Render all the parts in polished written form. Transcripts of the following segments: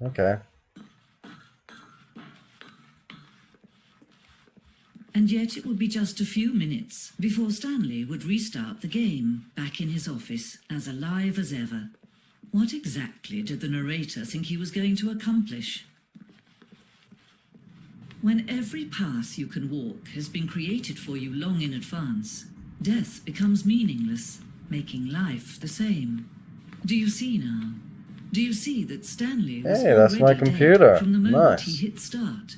Okay. And yet it would be just a few minutes before Stanley would restart the game, back in his office, as alive as ever. What exactly did the narrator think he was going to accomplish? When every path you can walk has been created for you long in advance, death becomes meaningless, making life the same. Do you see now? Do you see that Stanley was Hey, that's my already computer. dead from the moment he Nice. hit start?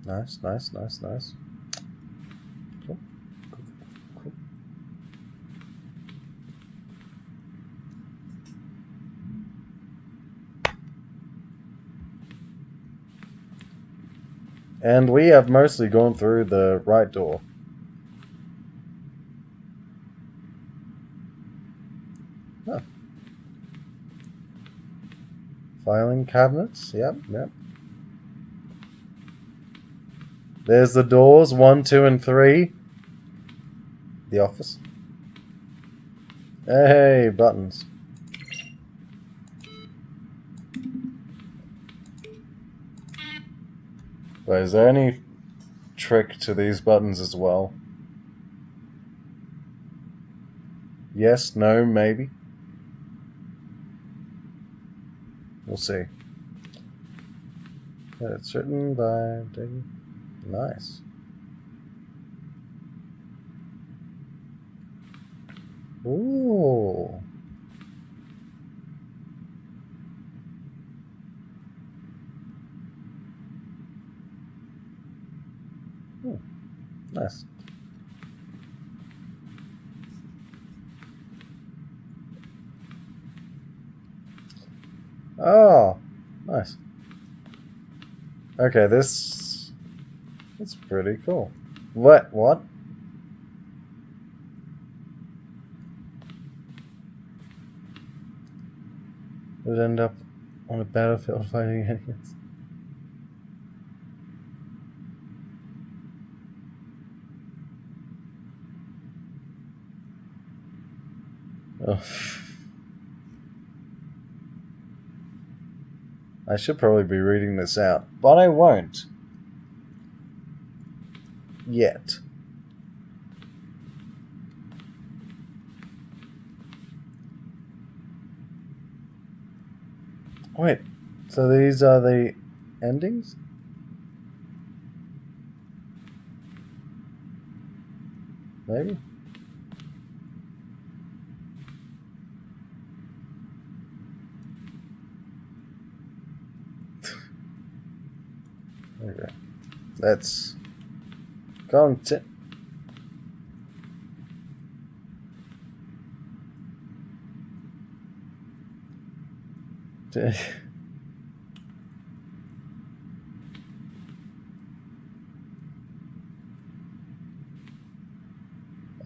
Nice, nice, nice, nice. Cool. Cool. Cool. And we have mostly gone through the right door. Huh. Filing cabinets. Yep, yep. There's the doors, 1, 2, and 3. The office. Hey, buttons. Wait, is there any trick to these buttons as well? Yes, no, maybe? We'll see. It's written by David. Nice. Ooh. Nice. Oh, nice. Okay, this is pretty cool. What? What? Would end up on a battlefield fighting aliens. Oh. I should probably be reading this out, but I won't. Yet. Wait, so these are the endings? Maybe? Okay. Let's continue.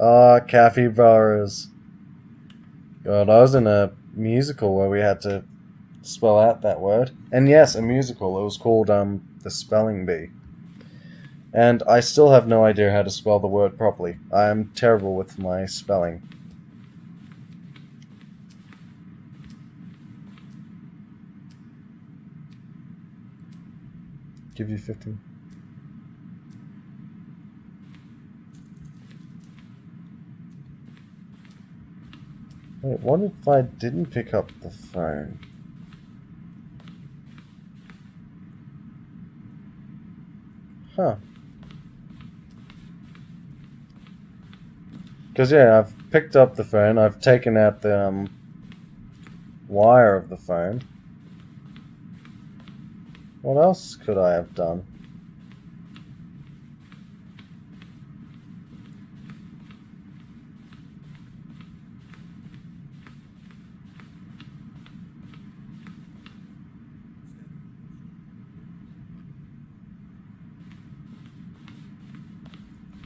Ah, capybaras. God, I was in a musical where we had to spell out that word. And yes, a musical. It was called The Spelling Bee. And I still have no idea how to spell the word properly. I am terrible with my spelling. Give you 15. Wait, what if I didn't pick up the phone? Huh. Because, yeah, I've picked up the phone. I've taken out the wire of the phone. What else could I have done?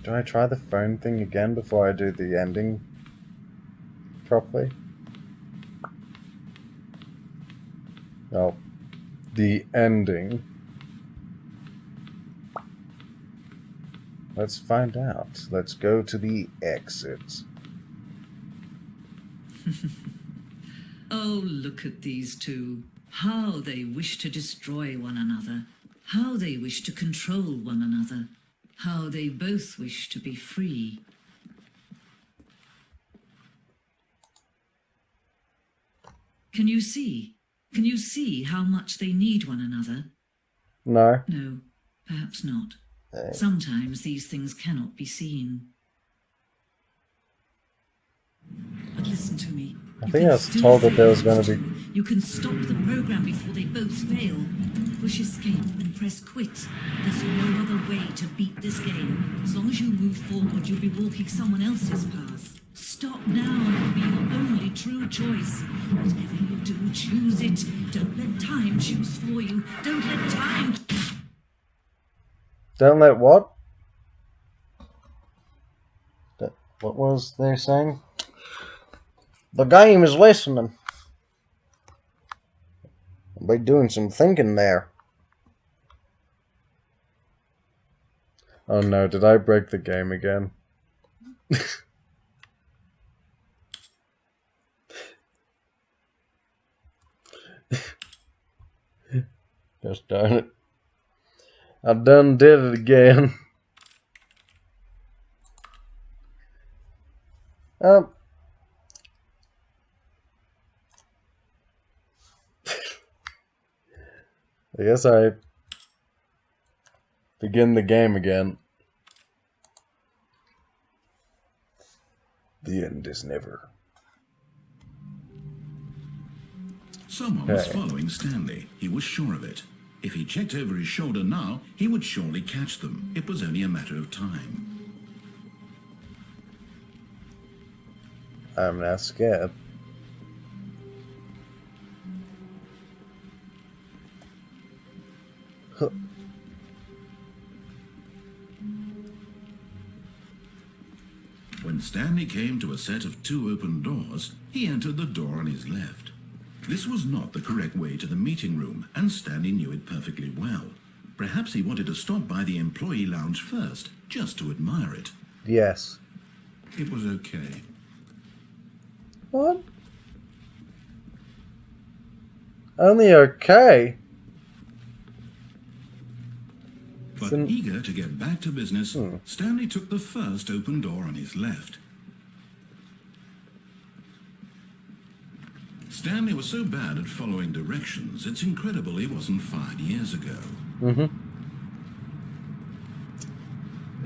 Do I try the phone thing again before I do the ending properly? Oh, the ending. Let's find out. Let's go to the exit. Oh, look at these two. How they wish to destroy one another. How they wish to control one another. How they both wish to be free. Can you see? Can you see how much they need one another? No. No, perhaps not. Hey. Sometimes these things cannot be seen. But listen to me. I think I was told that there was going to be... You can stop the program before they both fail. Push escape and press quit. There's no other way to beat this game. As long as you move forward, you'll be walking someone else's path. Stop now and it'll be your only true choice. Whatever you do, choose it. Don't let time choose for you. Don't let time... Don't let what? What was they saying? The game is listening. I'll be doing some thinking there. Oh no, did I break the game again? Gosh darn it. I done did it again. I guess I begin the game again. The end is never. Someone was following Stanley. He was sure of it. If he checked over his shoulder now, he would surely catch them. It was only a matter of time. I'm now scared. Huh. When Stanley came to a set of 2 open doors, he entered the door on his left. This was not the correct way to the meeting room, and Stanley knew it perfectly well. Perhaps he wanted to stop by the employee lounge first, just to admire it. Yes. It was okay. What? Only okay? But eager to get back to business, Stanley took the first open door on his left. Stanley was so bad at following directions, it's incredible he wasn't fired years ago.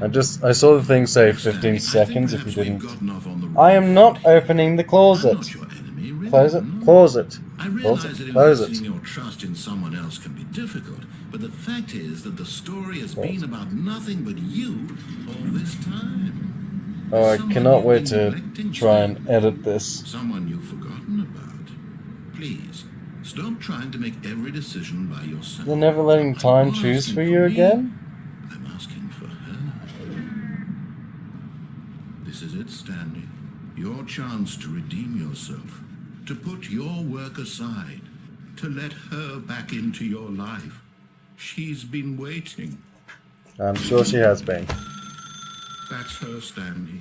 I saw the thing say 15 seconds if you didn't. I am not opening the closet. Close it. Close it. I realize that investing your trust in someone else can be difficult, but the fact is that the story has been about nothing but you all this time. Oh, I cannot wait to try and edit this. Someone you've forgotten about. Please, stop trying to make every decision by yourself. You're never letting time choose for you again? I'm asking for her. This is it, Stanley. Your chance to redeem yourself. To put your work aside. To let her back into your life. She's been waiting. I'm sure she has been. That's her, Stanley.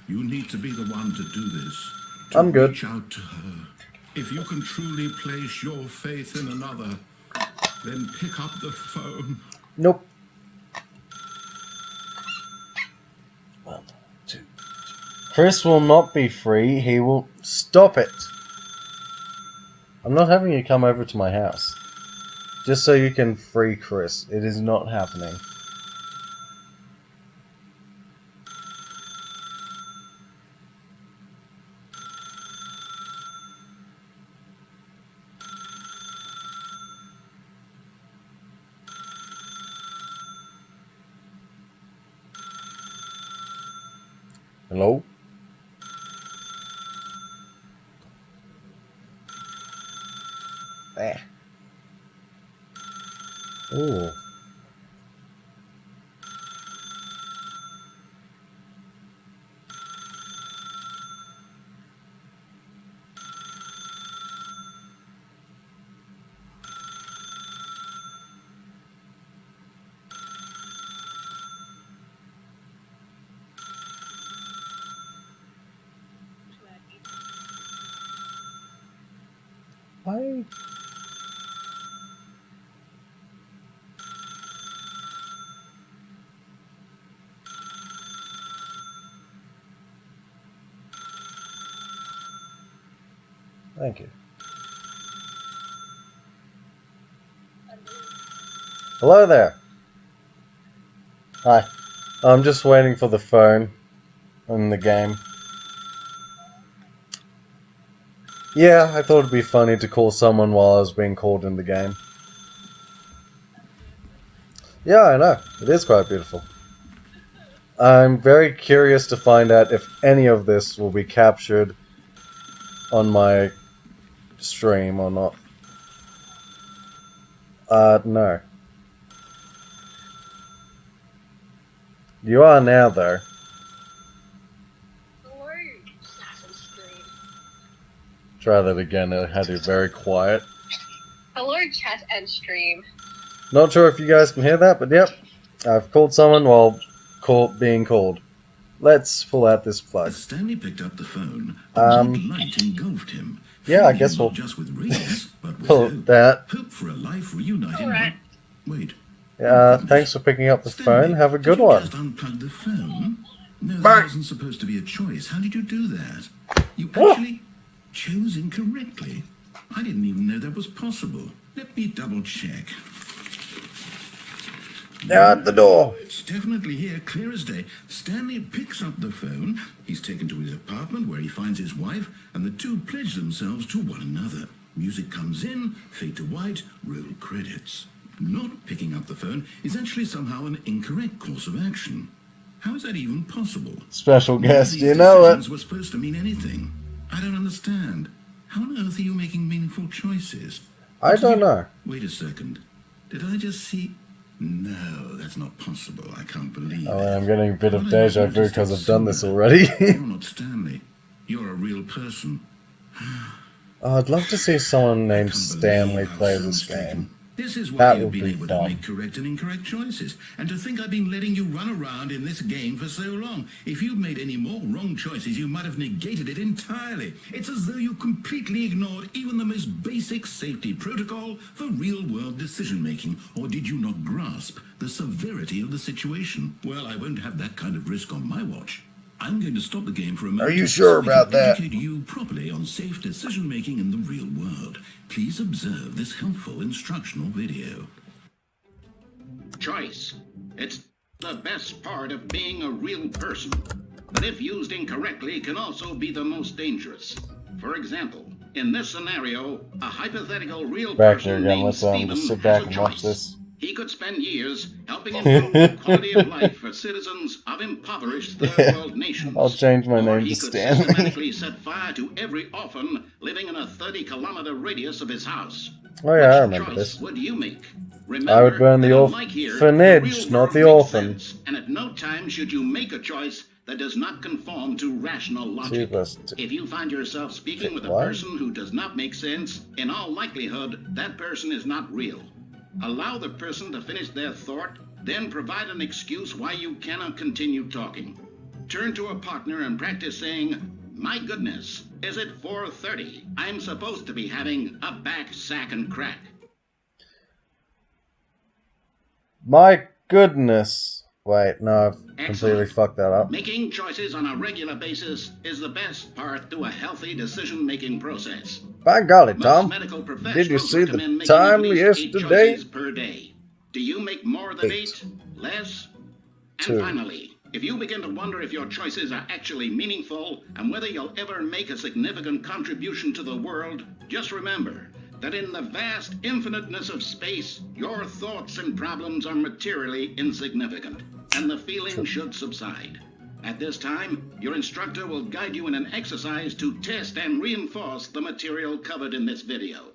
You need to be the one to do this. I'm good. Reach out to her. If you can truly place your faith in another, then pick up the phone. Nope. 1, 2. Chris will not be free. He will... Stop it. I'm not having you come over to my house. Just so you can free Chris. It is not happening. Hello? There. Ooh. Why? Thank you. Hello there. Hi. I'm just waiting for the phone in the game. Yeah, I thought it'd be funny to call someone while I was being called in the game. Yeah, I know. It is quite beautiful. I'm very curious to find out if any of this will be captured on my stream or not. No. You are now, though. Hello, Assassin's Stream. Try that again. I had it very quiet. Hello, chat and stream. Not sure if you guys can hear that, but yep. I've called someone while being called. Let's pull out this plug. As Stanley picked up the phone, a black light engulfed him. Yeah, I filling guess him we'll not just with radiance, but with pull hope. that. Hope for a life reunited. Alright. Wait. Thanks for picking up the Stanley, phone. Have a good did you one. just unplug the phone? No, Bye. that wasn't supposed to be a choice. How did you do that? You actually chose incorrectly. I didn't even know that was possible. Let me double check. Now at the door. It's definitely here, clear as day. Stanley picks up the phone. He's taken to his apartment where he finds his wife, and the two pledge themselves to one another. Music comes in, fade to white, roll credits. Not picking up the phone is actually somehow an incorrect course of action. How is that even possible? Special None of guest, these you know it. decisions were supposed to mean anything. I don't understand. How on earth are you making meaningful choices? I Did don't you- know. Wait a second. Did I just see... No, that's not possible. I can't believe Oh, it. I'm getting a bit How of did I not deja vu notice because that I've done this sooner? already. You're not Stanley. You're a real person. Oh, I'd love to see someone named Can't Stanley believe how play so this mistaken. game. This is why That you've would been be able fun. to make correct and incorrect choices. And to think I've been letting you run around in this game for so long. If you'd made any more wrong choices, you might have negated it entirely. It's as though you completely ignored even the most basic safety protocol for real-world decision-making. Or did you not grasp the severity of the situation? Well, I won't have that kind of risk on my watch. I'm going to stop the game for a moment. Are you to sure so we about can that? educate you properly on safe decision-making in the real world. Please observe this helpful instructional video. Choice. It's the best part of being a real person, but if used incorrectly can also be the most dangerous. For example, in this scenario, a hypothetical real Back here person again. named Let's Stephen just sit has back a and watch choice. this. He could spend years helping improve the quality of life for citizens of impoverished third world nations. I'll change my Or name he to could Stanley. systematically set fire to every orphan living in a 30-kilometer radius of his house. Oh yeah, I Which remember choice this. would you make? I Remember would burn the that unlike here, the orphanage, real not world the makes orphan. sense, and at no time should you make a choice that does not conform to rational 2 logic. plus 2. If you find yourself speaking with a What? person who does not make sense, in all likelihood, that person is not real. Allow the person to finish their thought, then provide an excuse why you cannot continue talking. Turn to a partner and practice saying, "My goodness, is it 4:30? I'm supposed to be having a back, sack, and crack." My goodness. Wait, no, I've completely Excellent. fucked that up. Making choices on a regular basis is the best part to a healthy decision-making process. By golly, Most Tom. medical Did you professionals see the recommend making time at least 8 yesterday? choices per day. Do you make more than 8. 8? Less? And 2. finally, if you begin to wonder if your choices are actually meaningful and whether you'll ever make a significant contribution to the world, just remember that in the vast infiniteness of space, your thoughts and problems are materially insignificant, and the feeling should subside. At this time, your instructor will guide you in an exercise to test and reinforce the material covered in this video.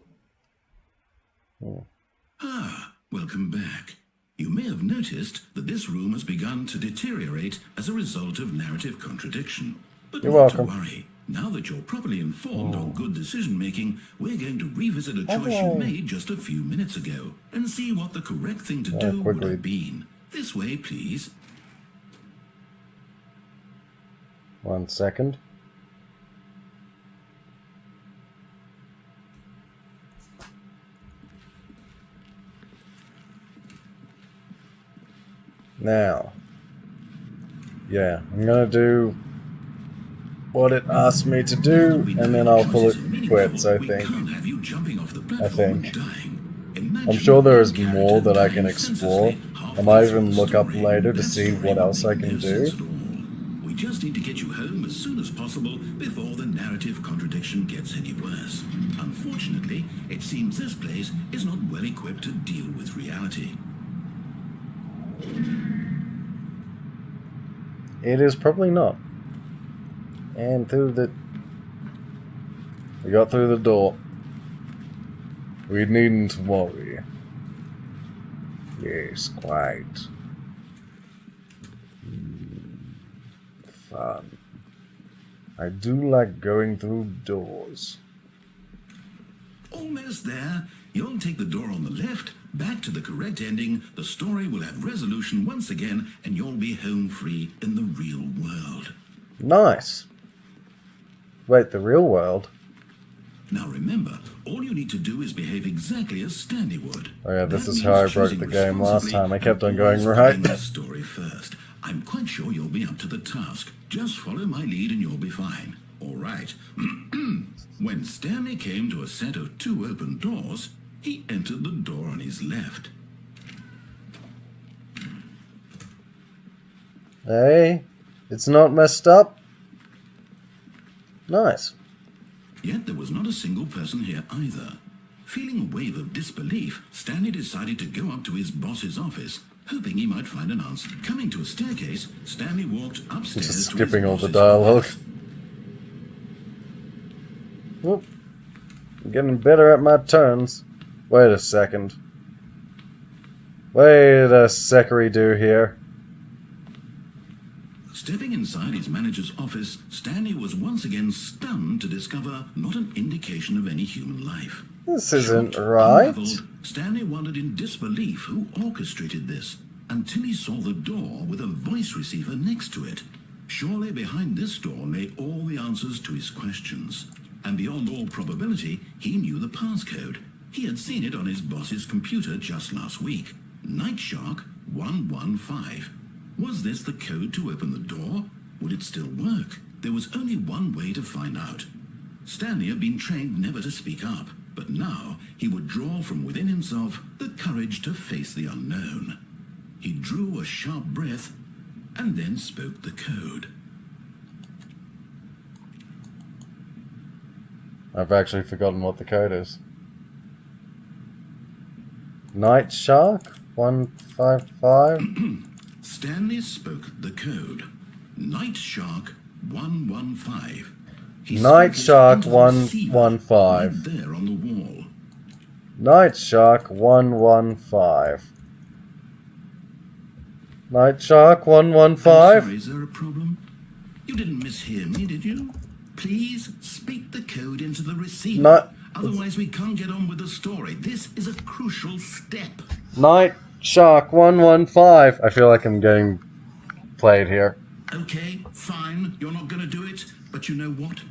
Ah, welcome back. You may have noticed that this room has begun to deteriorate as a result of narrative contradiction. But You're not to welcome. worry. Now that you're properly informed on good decision-making, we're going to revisit a choice Hello. you made just a few minutes ago and see what the correct thing to do would quickly. have been. This way, please. 1 second. Now, yeah, I'm gonna do what it asked me to do, and then I'll call it quits, I think. I'm sure there is more that I can explore. I might even look up later to see what else I can do. We just need to get you home as soon as possible before the narrative contradiction gets any worse. Unfortunately, it seems this place is not well equipped to deal with reality. It is probably not. And through the... We got through the door. We needn't worry. Yes, quite. Fun. I do like going through doors. Almost there. You'll take the door on the left, back to the correct ending, the story will have resolution once again, and you'll be home free in the real world. Nice. Wait, the real world? Now remember, all you need to do is behave exactly as Stanley would. Oh yeah, this That is how I means broke choosing the game last time. I kept on and going always right. putting the story first. I'm quite sure you'll be up to the task. Just follow my lead and you'll be fine. All right. When Stanley came to a set of 2 open doors, he entered the door on his left. Hey, it's not messed up. Nice. Yet there was not a single person here either. Feeling a wave of disbelief, Stanley decided to go up to his boss's office, hoping he might find an answer. Coming to a staircase, Stanley walked upstairs Just to skipping his all the boss's dialogue. office. Whoop. I'm getting better at my turns. Wait a second. Wait a secary-do here. Stepping inside his manager's office, Stanley was once again stunned to discover not an indication of any human life. This isn't Shocked, right. unraveled, Stanley wondered in disbelief who orchestrated this, until he saw the door with a voice receiver next to it. Surely behind this door lay all the answers to his questions. And beyond all probability, he knew the passcode. He had seen it on his boss's computer just last week. Nightshark 115. Was this the code to open the door? Would it still work? There was only one way to find out. Stanley had been trained never to speak up, but now he would draw from within himself the courage to face the unknown. He drew a sharp breath and then spoke the code. I've actually forgotten what the code is. Night Shark 155. Stanley spoke the code. Nightshark 115. He Night spoke it Shark into the receiver 115. right there on the wall. Night Shark 115. Night Shark I'm 115. sorry, is there a problem? You didn't mishear me, did you? Please speak the code into the receiver. No. Otherwise, we can't get on with the story. This is a crucial step. Night Shark 115. I feel like I'm getting played here. Okay, fine, you're not going to do it. But you know what?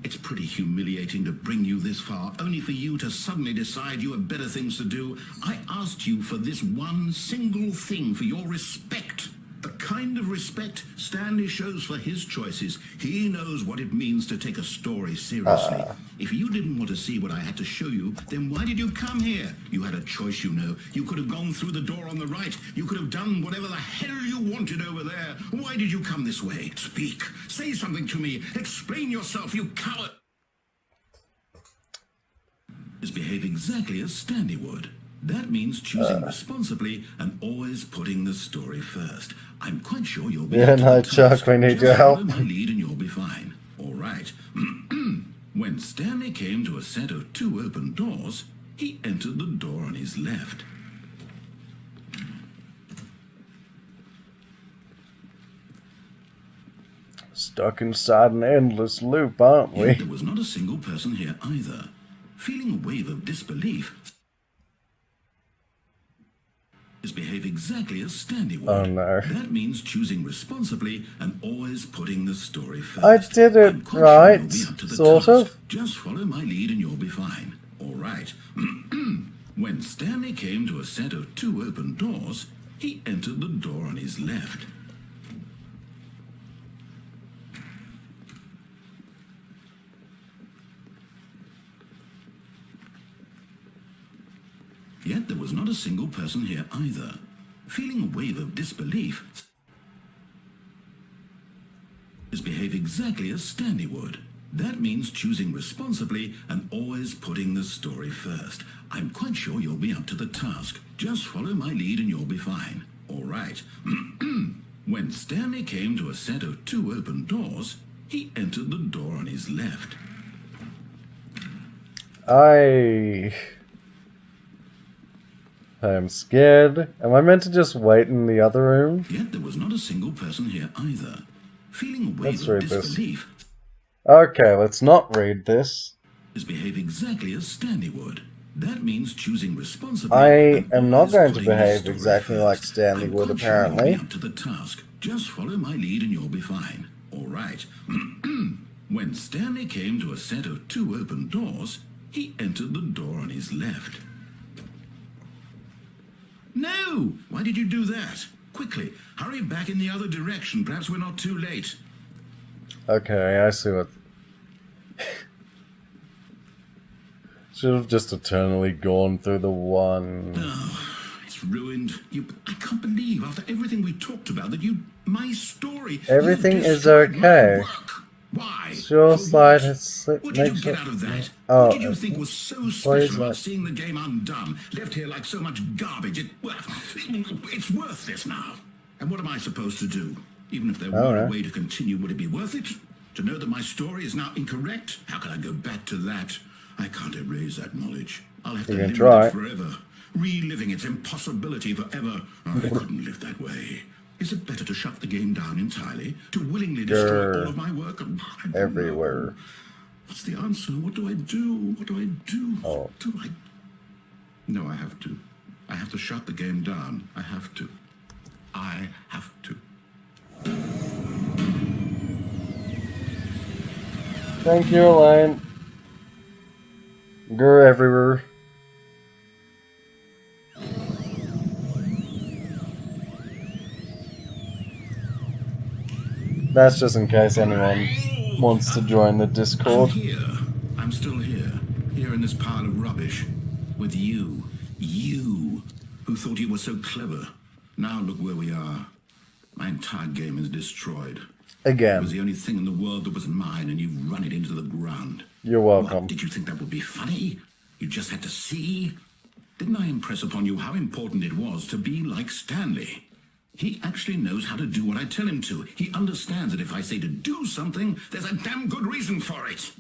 It's pretty humiliating to bring you this far, only for you to suddenly decide you have better things to do. I asked you for this one single thing, for your respect. The kind of respect Stanley shows for his choices. He knows what it means to take a story seriously. If you didn't want to see what I had to show you, then why did you come here? You had a choice, you know. You could have gone through the door on the right. You could have done whatever the hell you wanted over there. Why did you come this way? Speak. Say something to me. Explain yourself, you coward. Behave exactly as Stanley would. That means choosing responsibly and always putting the story first. I'm quite sure you'll be... Yeah, up to Night the Shark, task. we need Just your help. follow my lead and you'll be fine. All right. When Stanley came to a set of 2 open doors, he entered the door on his left. Stuck inside an endless loop, aren't we? Yet there was not a single person here either. Feeling a wave of disbelief, behave exactly as Stanley would. Oh no. That means choosing responsibly and always putting the story first. I did it I'm quite right, you'll be up to the sort task. of. Just follow my lead and you'll be fine. All right. When Stanley came to a set of 2 open doors, he entered the door on his left. Yet there was not a single person here either. Feeling a wave of disbelief, behave exactly as Stanley would. That means choosing responsibly and always putting the story first. I'm quite sure you'll be up to the task. Just follow my lead and you'll be fine. All right. When Stanley came to a set of 2 open doors, he entered the door on his left. I'm scared. Am I meant to just wait in the other room? Yet there was not a single person here either. Feeling a wave of disbelief. Okay, let's not read this. Behave exactly as Stanley would. That means choosing responsibly. I am not going to behave exactly like Stanley would, apparently. Up to the task. Just follow my lead and you'll be fine. All right. When Stanley came to a set of 2 open doors, he entered the door on his left. No! Why did you do that? Quickly, hurry back in the other direction. Perhaps we're not too late. Okay, I see what... Should have just eternally gone through the one... Oh, it's ruined. I can't believe, after everything we talked about, that my story... Everything is okay. Why? Sure, slide has slipped. What did you get out of that? Oh, what did you think was so special about seeing the game undone, left here like so much garbage? It's worthless now. And what am I supposed to do? Even if there were a way to continue, would it be worth it? To know that my story is now incorrect? How can I go back to that? I can't erase that knowledge. I'll have to live with it forever, reliving its impossibility forever. I couldn't live that way. Is it better to shut the game down entirely? To willingly destroy all of my work? Everywhere. What's the answer? What do I do? What do I do? Oh. What do I... No, I have to. I have to shut the game down. I have to. I have to. Thank you, Elaine. Go everywhere. That's just in case anyone wants to join the Discord. I'm here. I'm still here. Here in this pile of rubbish. With you. You. Who thought you were so clever. Now look where we are. My entire game is destroyed. Again. It was the only thing in the world that was mine, and you've run it into the ground. You're welcome. What, did you think that would be funny? You just had to see? Didn't I impress upon you how important it was to be like Stanley? He actually knows how to do what I tell him to. He understands that if I say to do something, there's a damn good reason for it.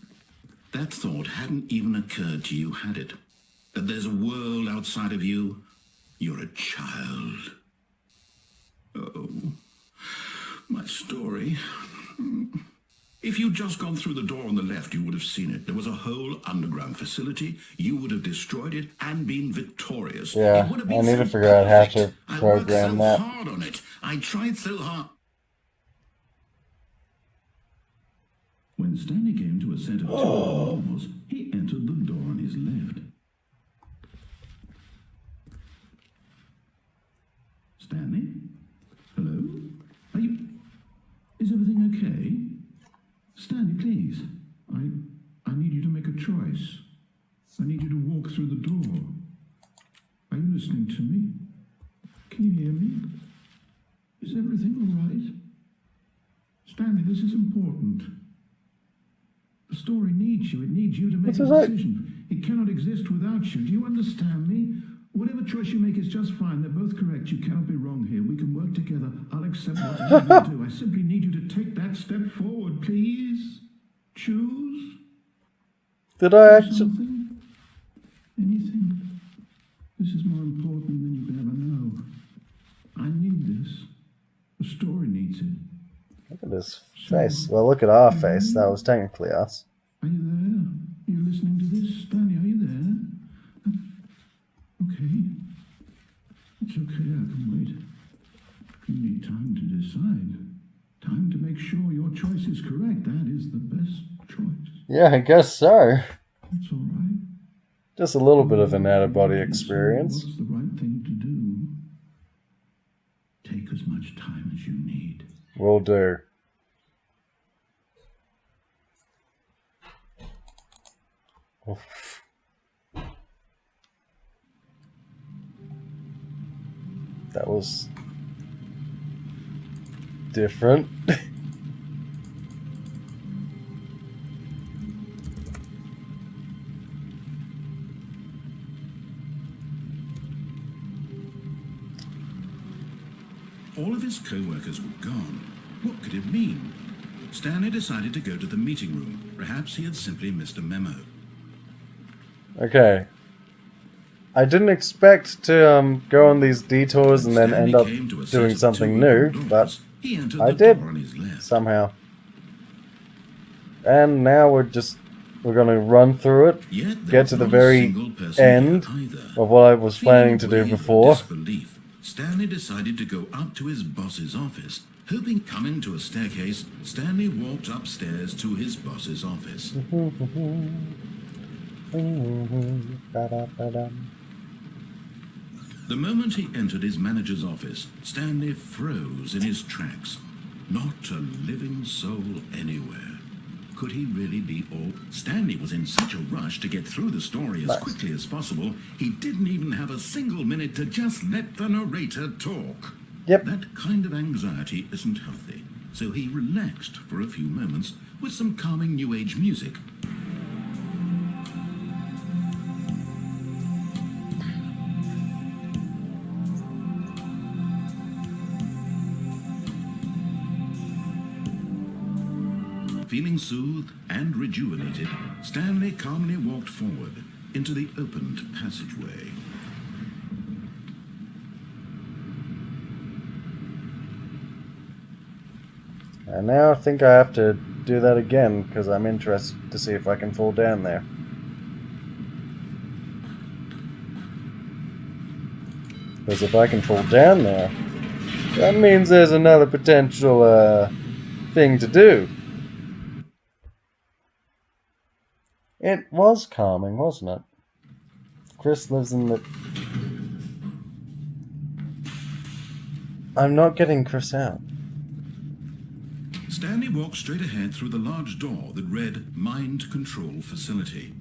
That thought hadn't even occurred to you, had it? That there's a world outside of you? You're a child. Oh, my story. If you'd just gone through the door on the left, you would have seen it. There was a whole underground facility. You would have destroyed it and been victorious. Yeah, I need to figure out how to program that. I worked so hard on it. I tried so hard. When Stanley came to a set of 2 doors, he entered the door on his left. Stanley? Hello? Are you... Is everything okay? Stanley, please. I need you to make a choice. I need you to walk through the door. Are you listening to me? Can you hear me? Is everything all right? Stanley, this is important. The story needs you. It needs you to make a decision. It cannot exist without you. Do you understand me? Whatever choice you make is just fine. They're both correct. You cannot be wrong here. We can work together. I'll accept whatever you do. I simply need you to take that step forward, please. Choose. Did I actually... Something? Anything? This is more important than you can ever know. I need this. The story needs it. Look at his face. Well, look at our face. That was technically us. Are you there? Are you listening to this? Stanley, are you there? Okay. It's okay, I can wait. You need time to decide. Time to make sure your choice is correct. That is the best choice. Yeah, I guess so. That's all right. Just a little bit of an out-of-body experience. What's the right thing to do? Will do. Oof. That was different. All of his co-workers were gone. What could it mean? Stanley decided to go to the meeting room. Perhaps he had simply missed a memo. Okay. I didn't expect to go on these detours and then end up doing something new, but I did somehow. And now we're gonna run through it, get to the very end of what I was planning to do before. Stanley decided to go up to his boss's office. Hoping coming to a staircase, Stanley walked upstairs to his boss's office. The moment he entered his manager's office, Stanley froze in his tracks. Not a living soul anywhere. Could he really be all? Stanley was in such a rush to get through the story as quickly as possible, he didn't even have a single minute to just let the narrator talk. Yep. That kind of anxiety isn't healthy, so he relaxed for a few moments with some calming New Age music. Feeling soothed and rejuvenated, Stanley calmly walked forward into the opened passageway. And now I think I have to do that again because I'm interested to see if I can fall down there. Because if I can fall down there, that means there's another potential thing to do. It was calming, wasn't it? Chris lives in the... I'm not getting Chris out. Stanley walked straight ahead through the large door that read Mind Control Facility.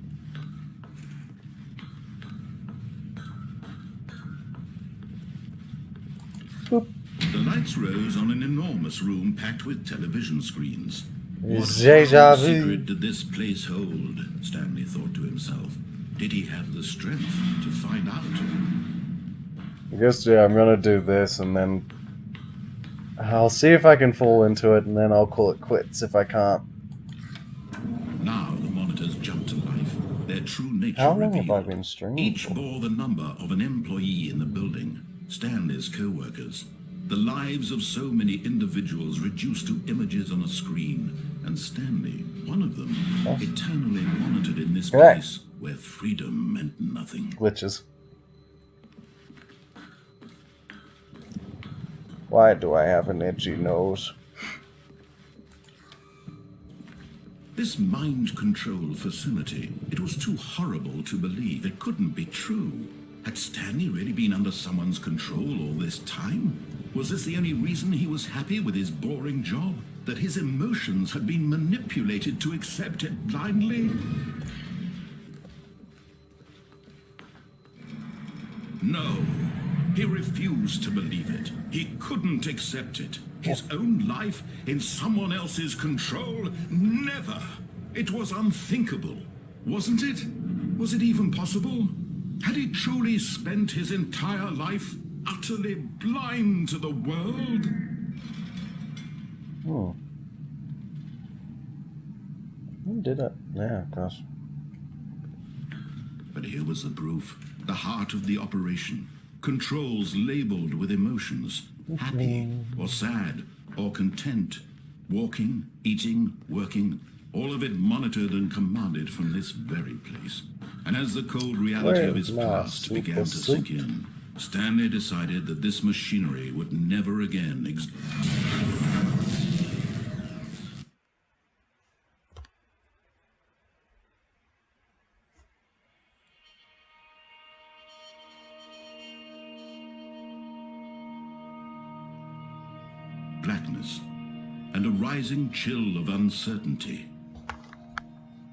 Boop. The lights rose on an enormous room packed with television screens. What Déjà vu. secret did this place hold? Stanley thought to himself. Did he have the strength to find out? I guess, yeah, I'm gonna do this and then I'll see if I can fall into it and then I'll call it quits if I can't. Now the monitors jumped to life. Their true nature How long revealed. have I been streaming Each for? bore the number of an employee in the building, Stanley's co-workers. The lives of so many individuals reduced to images on a screen, and Stanley, one of them, eternally monitored in this place where freedom meant nothing. Glitches. Why do I have an itchy nose? This mind control facility, it was too horrible to believe. It couldn't be true. Had Stanley really been under someone's control all this time? Was this the only reason he was happy with his boring job? That his emotions had been manipulated to accept it blindly? No, he refused to believe it. He couldn't accept it. His own life in someone else's control? Never! It was unthinkable, wasn't it? Was it even possible? Had he truly spent his entire life utterly blind to the world? Hmm. Who did it? Yeah, gosh. But here was the proof. The heart of the operation. Controls labeled with emotions. Happy, or sad, or content. Walking, eating, working. All of it monitored and commanded from this very place. And as the cold reality of his past began to sink in, Stanley decided that this machinery would never again exist. Blackness, and a rising chill of uncertainty.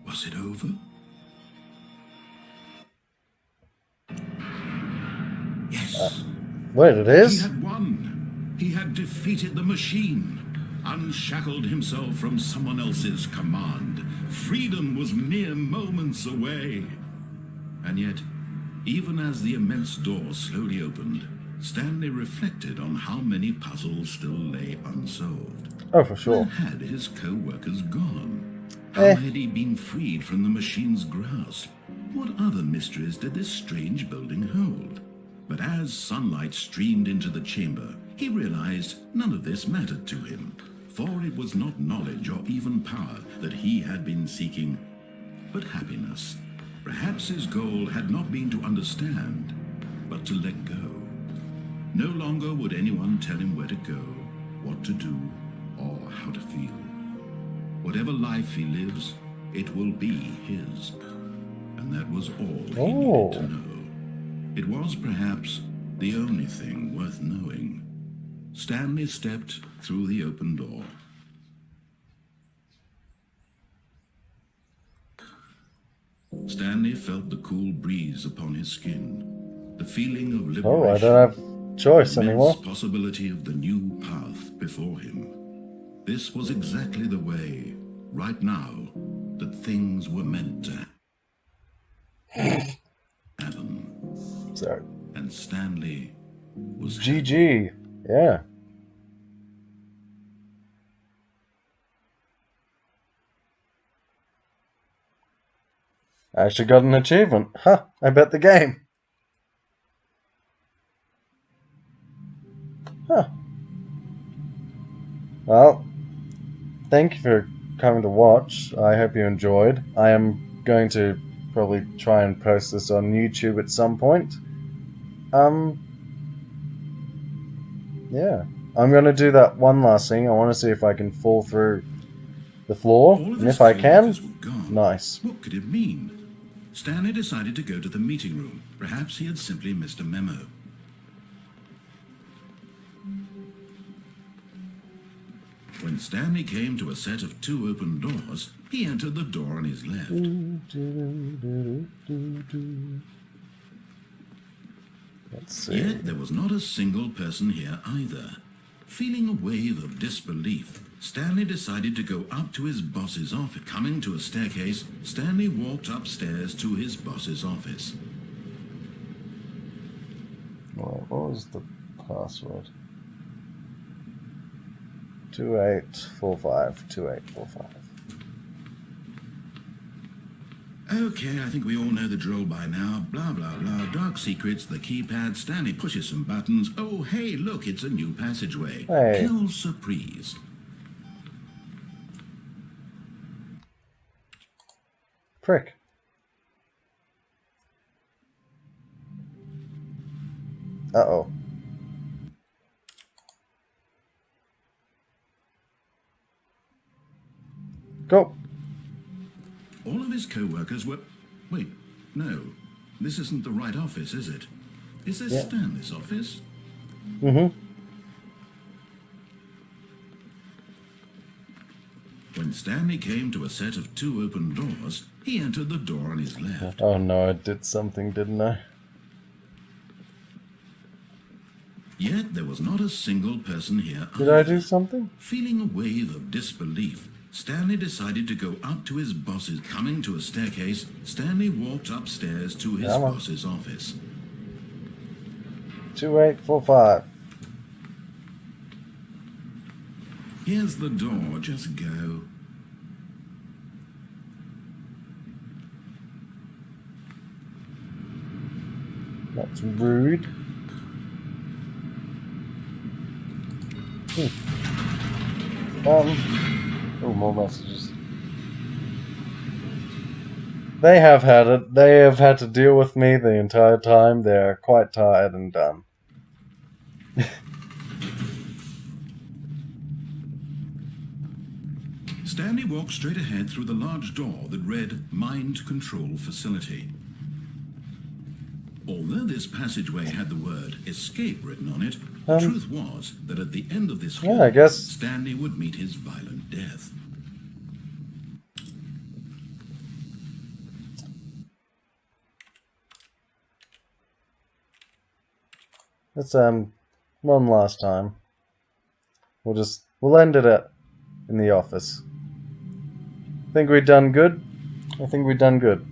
Was it over? Yes. Wait, it He is? had won. He had defeated the machine, unshackled himself from someone else's command. Freedom was mere moments away. And yet, even as the immense door slowly opened, Stanley reflected on how many puzzles still lay unsolved. Oh, for Where sure. had his co-workers gone? How Eh. had he been freed from the machine's grasp? What other mysteries did this strange building hold? But as sunlight streamed into the chamber, he realized none of this mattered to him, for it was not knowledge or even power that he had been seeking, but happiness. Perhaps his goal had not been to understand, but to let go. No longer would anyone tell him where to go, what to do, or how to feel. Whatever life he lives, it will be his. And that was all he needed to know. It was perhaps the only thing worth knowing. Stanley stepped through the open door. Stanley felt the cool breeze upon his skin, the feeling of liberation. Oh, I don't have choice the anymore. immense possibility of the new path before him. This was exactly the way, right now, that things were meant to happen. So, And Stanley was happy. GG. Yeah. I actually got an achievement. Huh, I bet the game. Huh. Well, thank you for coming to watch. I hope you enjoyed. I am going to probably try and post this on YouTube at some point. Yeah. I'm going to do that one last thing. I want to see if I can fall through the floor. All of And his if I can, co-workers were gone. nice. What could it mean? Stanley decided to go to the meeting room. Perhaps he had simply missed a memo. When Stanley came to a set of 2 open doors, he entered the door on his left. Let's see. Yet there was not a single person here either. Feeling a wave of disbelief, Stanley decided to go up to his boss's office. Coming to a staircase, Stanley walked upstairs to his boss's office. What was the password? 2845. 2845. Okay, I think we all know the drill by now. Blah, blah, blah. Dark secrets, the keypad. Stanley pushes some buttons. Oh, hey, look, it's a new passageway. Hey. Quelle surprise. Prick. Uh-oh. Go. All of his co-workers were... Wait, no. This isn't the right office, is it? Is this Yeah. Stanley's office? Mm-hmm. When Stanley came to a set of 2 open doors, he entered the door on his left. Oh no, I did something, didn't I? Yet there was not a single person here Did I either. do something? Feeling a wave of disbelief, Stanley decided to go up to his boss's. Coming to a staircase, Stanley walked upstairs to his Come on. boss's office. 2845. Here's the door, just go. That's rude. Oh, more messages. They have had it. They have had to deal with me the entire time. They're quite tired and done. Stanley walked straight ahead through the large door that read Mind Control Facility. Although this passageway had the word escape written on it, the truth was that at the end of this hall, I guess Stanley would meet his violent death. let's one last time. We'll end it in the office. Think we've done good? I think we've done good.